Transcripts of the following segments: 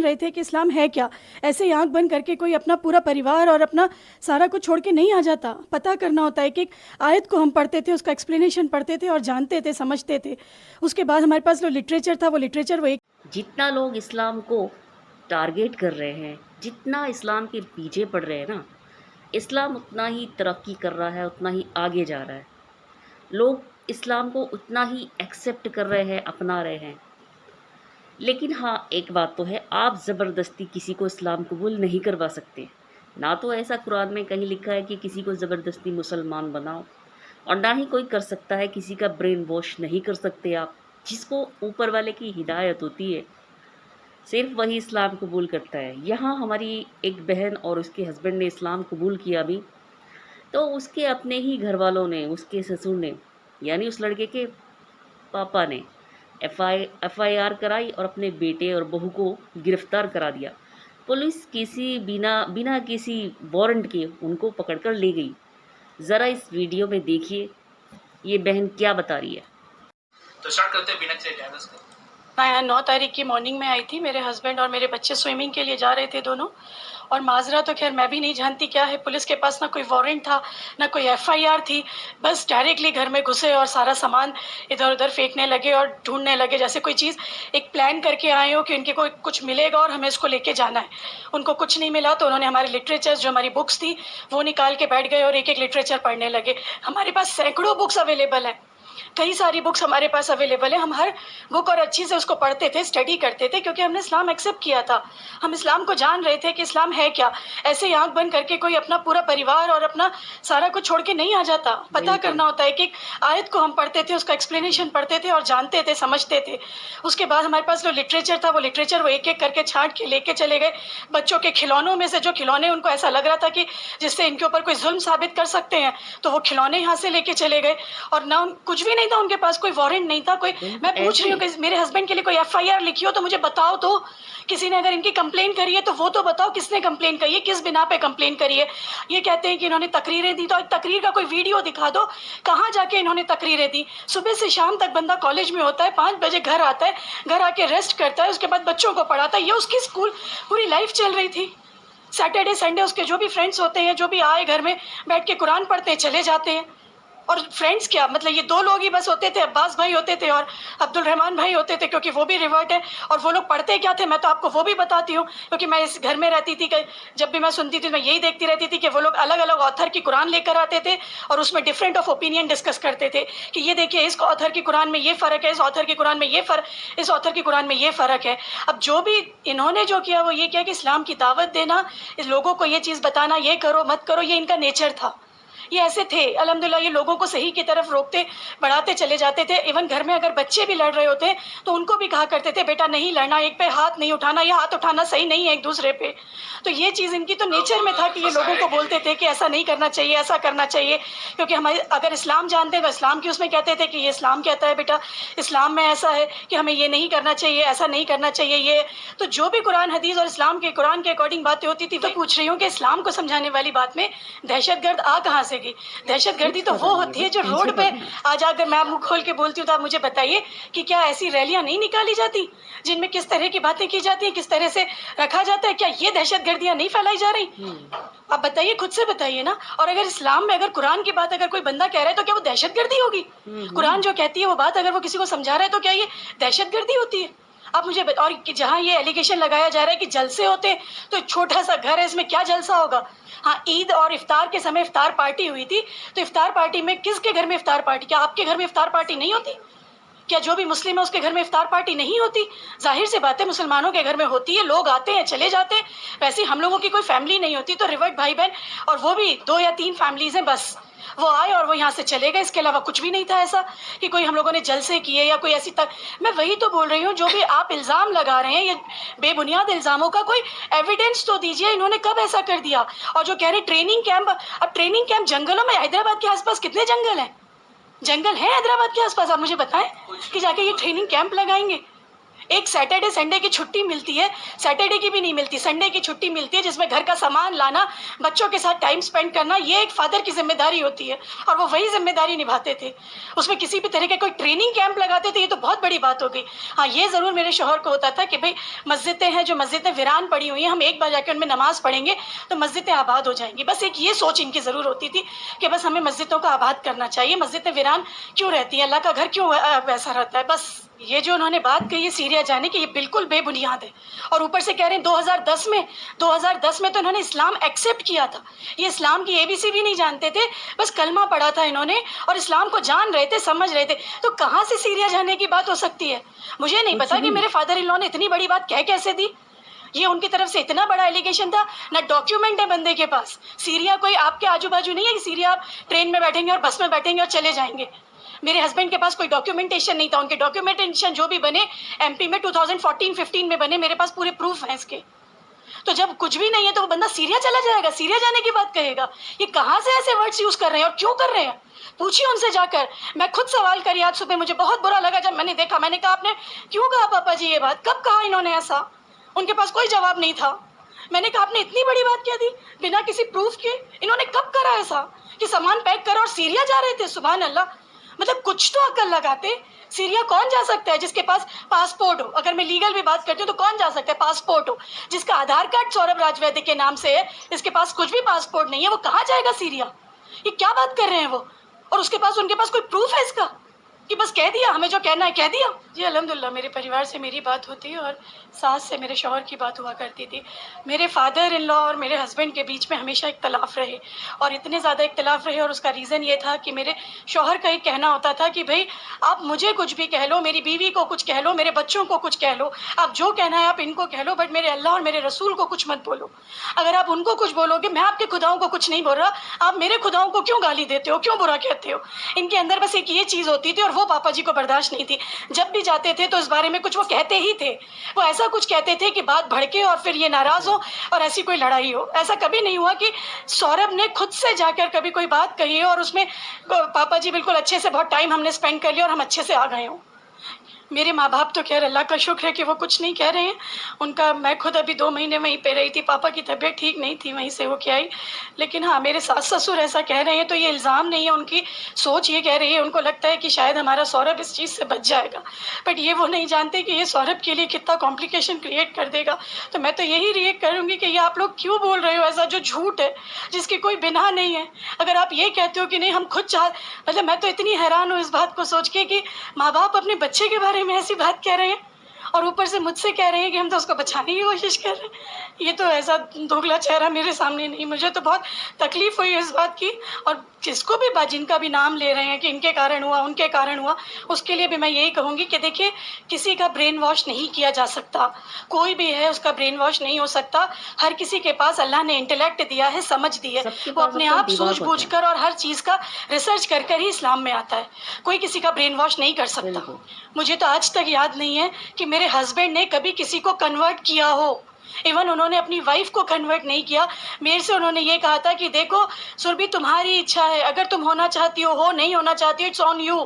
रहे थे कि इस्लाम है क्या। ऐसे ही आंख बंद करके कोई अपना पूरा परिवार और अपना सारा कुछ छोड़ के नहीं आ जाता। पता करना होता है कि एक आयत को हम पढ़ते थे, उसका एक्सप्लेनेशन पढ़ते थे और जानते थे, समझते थे। उसके बाद हमारे पास जो लिटरेचर था वो लिटरेचर वो एक जितना लोग इस्लाम को टारगेट कर रहे हैं, जितना इस्लाम के पीछे पड़ रहे हैं ना, इस्लाम उतना ही तरक्की कर रहा है, उतना ही आगे जा रहा है। लोग इस्लाम को उतना ही एक्सेप्ट कर रहे हैं, अपना रहे हैं। लेकिन हाँ, एक बात तो है, आप ज़बरदस्ती किसी को इस्लाम कबूल नहीं करवा सकते। ना तो ऐसा कुरान में कहीं लिखा है कि किसी को ज़बरदस्ती मुसलमान बनाओ, और ना ही कोई कर सकता है, किसी का ब्रेन वॉश नहीं कर सकते आप। जिसको ऊपर वाले की हिदायत होती है, सिर्फ वही इस्लाम कबूल करता है। यहाँ हमारी एक बहन और उसके हस्बैंड ने इस्लाम कबूल किया भी, तो उसके अपने ही घर वालों ने, उसके ससुर ने, यानी उस लड़के के पापा ने एफआईआर कराई और अपने बेटे और बहू को गिरफ्तार करा दिया। पुलिस किसी बिना बिना किसी वारंट के उनको पकड़कर ले गई। ज़रा इस वीडियो में देखिए ये बहन क्या बता रही है। तो स्टार्ट करते हैं बिना किसी डायलॉग्स के। मैं यहाँ 9 तारीख की मॉर्निंग में आई थी। मेरे हस्बैंड और मेरे बच्चे स्विमिंग के लिए जा रहे थे दोनों। और माजरा तो खैर मैं भी नहीं जानती क्या है, पुलिस के पास ना कोई वारंट था ना कोई एफआईआर थी। बस डायरेक्टली घर में घुसे और सारा सामान इधर उधर फेंकने लगे और ढूंढने लगे, जैसे कोई चीज़ एक प्लान करके आए हो कि उनके को कुछ मिलेगा और हमें इसको लेके जाना है। उनको कुछ नहीं मिला तो उन्होंने हमारे लिटरेचर, जो हमारी बुक्स थी, वो निकाल के बैठ गए और एक एक लिटरेचर पढ़ने लगे। हमारे पास सैकड़ों बुक्स अवेलेबल हैं, कई सारी बुक्स हमारे पास अवेलेबल है। हम हर बुक और अच्छी से उसको पढ़ते थे, स्टडी करते थे, क्योंकि हमने इस्लाम एक्सेप्ट किया था। हम इस्लाम को जान रहे थे कि इस्लाम है क्या। ऐसे ही आंख बंद करके कोई अपना पूरा परिवार और अपना सारा कुछ छोड़ के नहीं आ जाता। पता करना होता है कि एक आयत को हम पढ़ते थे, उसका एक्सप्लेनेशन पढ़ते थे और जानते थे, समझते थे। उसके बाद हमारे पास जो लिटरेचर था वो लिटरेचर वो एक एक करके छांट के लेके चले गए। बच्चों के खिलौनों में से जो खिलौने उनको ऐसा लग रहा था कि जिससे इनके ऊपर कोई जुल्म साबित कर सकते हैं, तो वो खिलौने यहाँ से लेके चले गए। और ना कुछ भी नहीं था उनके पास, कोई वारंट नहीं था, कोई। मैं पूछ रही हूँ कि मेरे हस्बैंड के लिए कोई एफआईआर लिखी हो तो मुझे बताओ। तो किसी ने अगर इनकी कंप्लेन करी है तो वो तो बताओ, किसने कंप्लेन करी है, किस बिना पे कंप्लेन करी है। ये कहते हैं कि इन्होंने तकरीरें दी, तो तकरीर का कोई वीडियो दिखा दो, कहाँ जाके इन्होंने तकरीरें दी। सुबह से शाम तक बंदा कॉलेज में होता है, 5 बजे घर आता है, घर आके रेस्ट करता है, उसके बाद बच्चों को पढ़ाता है। ये उसकी स्कूल पूरी लाइफ चल रही थी। सैटरडे संडे उसके जो भी फ्रेंड्स होते हैं, जो भी आए घर में बैठ के कुरान पढ़ते हैं, चले जाते हैं। और फ्रेंड्स क्या, मतलब ये 2 लोग ही बस होते थे, अब्बास भाई होते थे और अब्दुल रहमान भाई होते थे, क्योंकि वो भी रिवर्ट है। और वो लोग पढ़ते क्या थे मैं तो आपको वो भी बताती हूँ, क्योंकि मैं इस घर में रहती थी। जब भी मैं सुनती थी मैं यही देखती रहती थी कि वो लोग अलग अलग ऑथर की कुरान लेकर आते थे और उसमें डिफरेंट ऑफ ओपिनियन डिस्कस करते थे कि ये देखिए इस ऑथर की कुरान में ये फ़र्क है, इस ऑथर की कुरान में ये फ़र्क, इस ऑथर की कुरान में ये फ़र्क है। अब जो भी इन्होंने जो किया वो ये किया कि इस्लाम की दावत देना, इस लोगों को ये चीज़ बताना, ये करो मत करो, ये इनका नेचर था। ये ऐसे थे अल्हम्दुलिल्लाह, ये लोगों को सही की तरफ रोकते बढ़ाते चले जाते थे। इवन घर में अगर बच्चे भी लड़ रहे होते तो उनको भी कहा करते थे बेटा नहीं लड़ना, एक पे हाथ नहीं उठाना, ये हाथ उठाना सही नहीं है एक दूसरे पे। तो ये चीज़ इनकी तो नेचर में था कि ये लोगों को बोलते थे कि ऐसा नहीं करना चाहिए, ऐसा करना चाहिए। क्योंकि हमारे अगर इस्लाम जानते तो इस्लाम की उसमें कहते थे कि ये इस्लाम कहता है बेटा, इस्लाम में ऐसा है कि हमें ये नहीं करना चाहिए, ऐसा नहीं करना चाहिए। ये तो जो भी कुरान हदीस और इस्लाम के कुरान के अकॉर्डिंग बातें होती थी, तो पूछ रही हूँ कि इस्लाम को समझाने वाली बात में दहशतगर्द आ कहाँ से गई। दहशतगर्दी तो वो होती है जो रोड पे आज अगर मैं मुंह खोल के बोलती हूँ तो आप मुझे बताइए कि क्या ऐसी रैलियां नहीं निकाली जाती जिनमें किस तरह की बातें की जाती हैं, किस तरह से रखा जाता है। क्या ये दहशतगर्दियां नहीं फैलाई जा रही? आप बताइए, खुद से बताइए ना। और अगर इस्लाम में अगर कुरान की बात अगर कोई बंदा कह रहा है तो क्या वो दहशतगर्दी होगी? कुरान जो कहती है वो बात अगर वो किसी को समझा रहा है तो क्या ये दहशतगर्दी होती है? आप मुझे और जहाँ ये एलिगेशन लगाया जा रहा है कि जलसे होते तो छोटा सा घर है, इसमें क्या जलसा होगा। हाँ, ईद और इफ्तार के समय इफ्तार पार्टी हुई थी, तो इफ्तार पार्टी में किसके घर में इफ्तार पार्टी? क्या आपके घर में इफ्तार पार्टी नहीं होती? क्या जो भी मुस्लिम है उसके घर में इफ्तार पार्टी नहीं होती? जाहिर सी बात है मुसलमानों के घर में होती है, लोग आते हैं चले जाते हैं। वैसे हम लोगों की कोई फैमिली नहीं होती, तो रिवर्ट भाई बहन, और वो भी 2 या 3 फैमिलीज हैं बस। वो आए और वो यहाँ से चले गए, इसके अलावा कुछ भी नहीं था ऐसा कि कोई हम लोगों ने जलसे किए या कोई ऐसी तक। मैं वही तो बोल रही हूँ, जो भी आप इल्ज़ाम लगा रहे हैं ये बेबुनियाद इल्ज़ामों का कोई एविडेंस तो दीजिए, इन्होंने कब ऐसा कर दिया। और जो कह रहे ट्रेनिंग कैंप, अब ट्रेनिंग कैंप जंगलों में, हैदराबाद के आसपास कितने जंगल हैं? जंगल है हैदराबाद के आसपास? आप मुझे बताएं कि जाके ये ट्रेनिंग कैंप लगाएंगे। एक सैटरडे संडे की छुट्टी मिलती है, सैटरडे की भी नहीं मिलती, संडे की छुट्टी मिलती है जिसमें घर का सामान लाना, बच्चों के साथ टाइम स्पेंड करना, ये एक फादर की जिम्मेदारी होती है और वो वही जिम्मेदारी निभाते थे। उसमें किसी भी तरह के कोई ट्रेनिंग कैंप लगाते थे, ये तो बहुत बड़ी बात हो गई। हाँ, ये ज़रूर मेरे शौहर को होता था कि भाई मस्जिदें हैं, जो मस्जिदें वीरान पड़ी हुई हैं, हम एक बार जाकर उनमें नमाज़ पढ़ेंगे तो मस्जिदें आबाद हो जाएंगी। बस एक ये सोच इनकी ज़रूर होती थी कि बस हमें मस्जिदों को आबाद करना चाहिए, मस्जिदें वीरान क्यों रहती हैं, अल्लाह का घर क्यों वैसा रहता है। बस ये जो उन्होंने बात कही है सीरिया जाने की, ये बिल्कुल बेबुनियाद है। और ऊपर से कह रहे हैं 2010 में तो इन्होंने इस्लाम एक्सेप्ट किया था। ये इस्लाम की एबीसी भी नहीं जानते थे, बस कलमा पढ़ा था इन्होंने और इस्लाम को जान रहे थे, समझ रहे थे। तो कहाँ से सीरिया जाने की बात हो सकती है? मुझे नहीं पता कि मेरे फादर इन लॉ ने इतनी बड़ी बात कह कैसे दी। ये उनकी तरफ से इतना बड़ा एलिगेशन था, ना डॉक्यूमेंट है बंदे के पास। सीरिया कोई आपके आजू बाजू नहीं है कि सीरिया आप ट्रेन में बैठेंगे और बस में बैठेंगे और चले जाएंगे। मेरे हस्बैंड के पास कोई डॉक्यूमेंटेशन नहीं था, उनके डॉक्यूमेंटेशन जो भी बने एमपी में 2014-15 में बने, मेरे पास पूरे प्रूफ हैं इसके। तो जब कुछ भी नहीं है तो वो बंदा सीरिया चला जाएगा, सीरिया जाने की बात कहेगा। ये कहाँ से ऐसे वर्ड्स यूज कर रहे हैं और क्यों कर रहे हैं? पूछिए उनसे जाकर। मैं खुद सवाल करी आज सुबह, मुझे बहुत बुरा लगा जब मैंने देखा। मैंने कहा आपने क्यों कहा पापा जी ये बात, कब कहा इन्होंने ऐसा? उनके पास कोई जवाब नहीं था। मैंने कहा आपने इतनी बड़ी बात क्या दी बिना किसी प्रूफ के? इन्होंने कब करा ऐसा कि सामान पैक करो और सीरिया जा रहे थे? सुभान अल्लाह, मतलब कुछ तो अक्ल लगाते। सीरिया कौन जा सकता है जिसके पास पासपोर्ट हो? अगर मैं लीगल भी बात करती हूँ तो कौन जा सकता है? पासपोर्ट हो, जिसका आधार कार्ड सौरभ राजवैद्य के नाम से है, इसके पास कुछ भी पासपोर्ट नहीं है, वो कहाँ जाएगा सीरिया? ये क्या बात कर रहे हैं वो? और उनके पास कोई प्रूफ है इसका कि बस कह दिया, हमें जो कहना है कह दिया? जी अल्हम्दुलिल्लाह, मेरे परिवार से मेरी बात होती है और सास से मेरे शौहर की बात हुआ करती थी। मेरे फादर इन लॉ और मेरे हस्बैंड के बीच में हमेशा इख्तलाफ रहे और इतने ज़्यादा इख्तलाफ रहे, और उसका रीज़न ये था कि मेरे शौहर का एक कहना होता था कि भाई आप मुझे कुछ भी कह लो, मेरी बीवी को कुछ कह लो, मेरे बच्चों को कुछ कह लो, आप जो कहना है आप इनको कह लो, बट मेरे अल्लाह और मेरे रसूल को कुछ मत बोलो। अगर आप उनको कुछ बोलोगे, मैं आपके खुदाओं को कुछ नहीं बोल रहा, आप मेरे खुदाओं को क्यों गाली देते हो, क्यों बुरा कहते हो? इनके अंदर बस एक ये चीज़ होती थी और वो पापा जी को बर्दाश्त नहीं थी। जब भी जाते थे तो इस बारे में कुछ वो कहते ही थे, वो ऐसा कुछ कहते थे कि बात भड़के और फिर ये नाराज़ हो और ऐसी कोई लड़ाई हो। ऐसा कभी नहीं हुआ कि सौरभ ने खुद से जाकर कभी कोई बात कही हो और उसमें पापा जी बिल्कुल अच्छे से बहुत टाइम हमने स्पेंड कर लिया और हम अच्छे से आ गए हों। मेरे माँ बाप तो खैर अल्लाह का शुक्र है कि वो कुछ नहीं कह रहे हैं। उनका, मैं खुद अभी 2 महीने वहीं पे रही थी, पापा की तबीयत ठीक नहीं थी, वहीं से वो क्या आई। लेकिन हाँ, मेरे सास ससुर ऐसा कह रहे हैं तो ये इल्ज़ाम नहीं है, उनकी सोच ये कह रही है, उनको लगता है कि शायद हमारा सौरभ इस चीज़ से बच जाएगा, बट ये वो नहीं जानते कि ये सौरभ के लिए कितना कॉम्प्लिकेशन क्रिएट कर देगा। तो मैं तो यही रिएक्ट करूँगी कि ये आप लोग क्यों बोल रहे हो ऐसा जो झूठ है, जिसकी कोई बिना नहीं है। अगर आप ये कहते हो कि नहीं हम खुद मतलब मैं तो इतनी हैरान हूँ इस बात को सोच के कि माँ बाप अपने बच्चे के बारे में ऐसी बात कह रहे हैं और ऊपर से मुझसे कह रहे हैं कि हम तो उसको बचाने की कोशिश कर रहे हैं। ये तो ऐसा दोगला चेहरा मेरे सामने नहीं। मुझे तो बहुत तकलीफ़ हुई इस बात की, और जिसको भी जिनका भी नाम ले रहे हैं कि इनके कारण हुआ, उनके कारण हुआ, उसके लिए भी मैं यही कहूँगी कि देखिए, किसी का ब्रेन वॉश नहीं किया जा सकता। कोई भी है उसका ब्रेन वॉश नहीं हो सकता। हर किसी के पास अल्लाह ने इंटेलेक्ट दिया है, समझ दी है, वो अपने आप सूझ-बूझ कर और हर चीज़ का रिसर्च कर कर ही इस्लाम में आता है। कोई किसी का ब्रेन वॉश नहीं कर सकता। मुझे तो आज तक याद नहीं है कि मेरे हस्बैंड ने कभी किसी को कन्वर्ट किया हो। इवन उन्होंने अपनी वाइफ को कन्वर्ट नहीं किया। मेरे से उन्होंने ये कहा था कि देखो सुरभि, तुम्हारी इच्छा है, अगर तुम होना चाहती हो, नहीं होना चाहती हो, इट्स ऑन यू,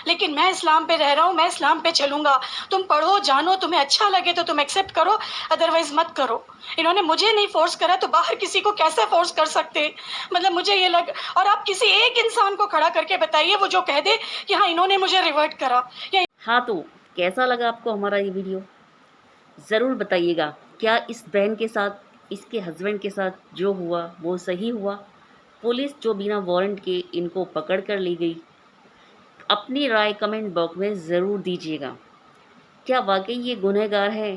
लेकिन मैं इस्लाम पे रह रहा हूँ, मैं इस्लाम पे चलूँगा। तुम पढ़ो, जानो, तुम्हें अच्छा लगे तो तुम एक्सेप्ट करो, अदरवाइज़ मत करो। इन्होंने मुझे नहीं फोर्स करा तो बाहर किसी को कैसे फोर्स कर सकते? मतलब मुझे ये और आप किसी एक इंसान को खड़ा करके बताइए वो जो कह दे कि हाँ इन्होंने मुझे रिवर्ट करा या। हाँ, तो कैसा लगा आपको हमारा ये वीडियो? ज़रूर बताइएगा। क्या इस बहन के साथ, इसके हस्बैंड के साथ जो हुआ वो सही हुआ? पुलिस जो बिना वारंट के इनको पकड़ कर ले गई? अपनी राय कमेंट बॉक्स में ज़रूर दीजिएगा। क्या वाकई ये गुनहगार है?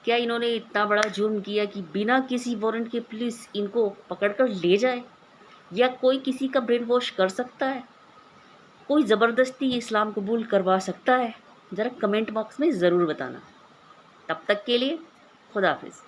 क्या इन्होंने इतना बड़ा जुर्म किया कि बिना किसी वारंट के पुलिस इनको पकड़ कर ले जाए? या कोई किसी का ब्रेन वॉश कर सकता है? कोई ज़बरदस्ती इस्लाम कबूल करवा सकता है? ज़रा कमेंट बॉक्स में ज़रूर बताना। तब तक के लिए खुदा हाफिज़।